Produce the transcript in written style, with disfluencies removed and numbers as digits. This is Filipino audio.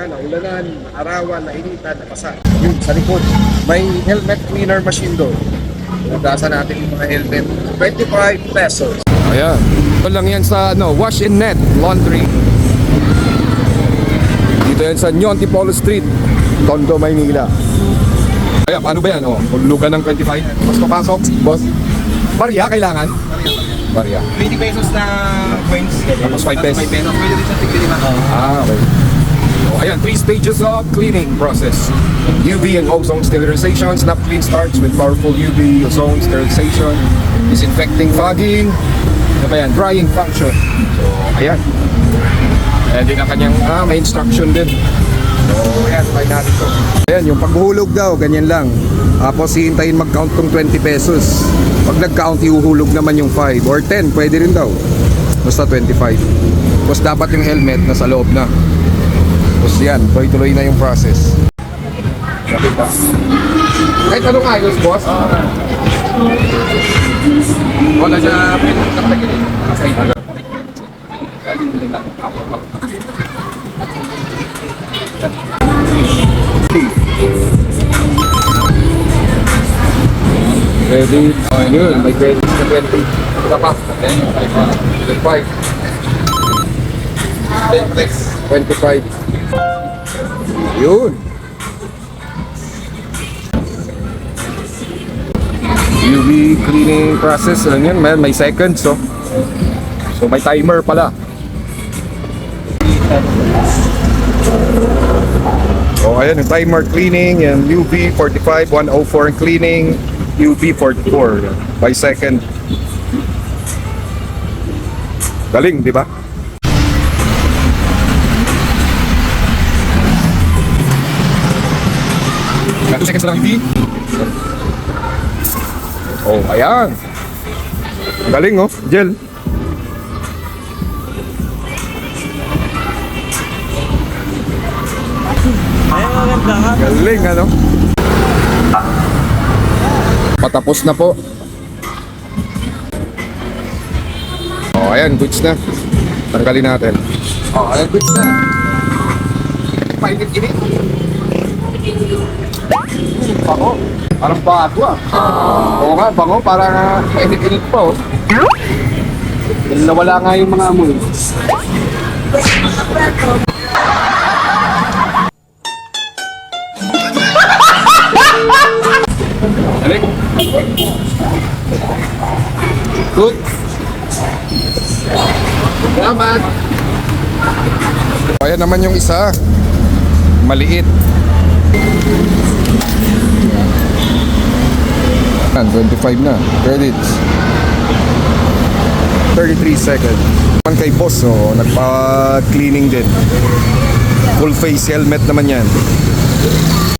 na ulanan, arawan, nainitan, napasa. Yun, sa likod, may helmet cleaner machine doon. Nagdasa natin yung mga helmet, 25 pesos. Ayan. Ito lang yan sa Wash and Net Laundry. Dito yan sa Nyon Antipolo Street, Tondo, Maynila. Kaya paano ba yan? Hulugan ng 25. Mas papasok, boss. Barya kailangan? Barya. 20 pesos na coins. Tapos 5 pesos. 5 pesos. Pwede rin sa tigilima. Okay. So, ayan, 3 stages of cleaning process. UV and ozone sterilization. Snap Clean starts with powerful UV ozone sterilization, disinfecting, fogging, ano ba yan? Drying function. So, ayan. And din ang kanyang may instruction din. So, ayan, try natin to. Ayan, yung paghuhulog daw, ganyan lang. Tapos hihintayin mag-count tong 20 pesos. Pag nag-count, ihuhulog naman yung 5 or 10, pwede rin daw. Basta 25. Tapos dapat yung helmet nasa loob na. Tapos yan, tuloy-tuloy na yung process. Nakita. Kahit anong ayos, boss? Wala siya pinagkakagilid. Ready? Oh, yun. May credits na 20. Ito pa. 25. 25. Yun. UV cleaning process. Ano yun? May seconds, so. So, may timer pala. Oh, ayan, yung timer cleaning, and UV 45, 104 cleaning, UV 44 by second. Galing, di ba? Ilang seconds lang UV. Oh, ayan. Galing, oh, gel. Galing, ano? Patapos na po. Oh, ayan, goods na. Tanggalin natin. Oh, ayan, goods na. Painit-init. Bango. Parang bago, ah. Oo nga, bango. Parang painit-init pa, oh. Nawala nga yung mga amoy. Alik. Good. Salamat. Ayan naman yung isa. Maliit. 25 na. Credits. 33 seconds. Naman kay boss, oh, nagpa-cleaning din. Full face helmet naman yan.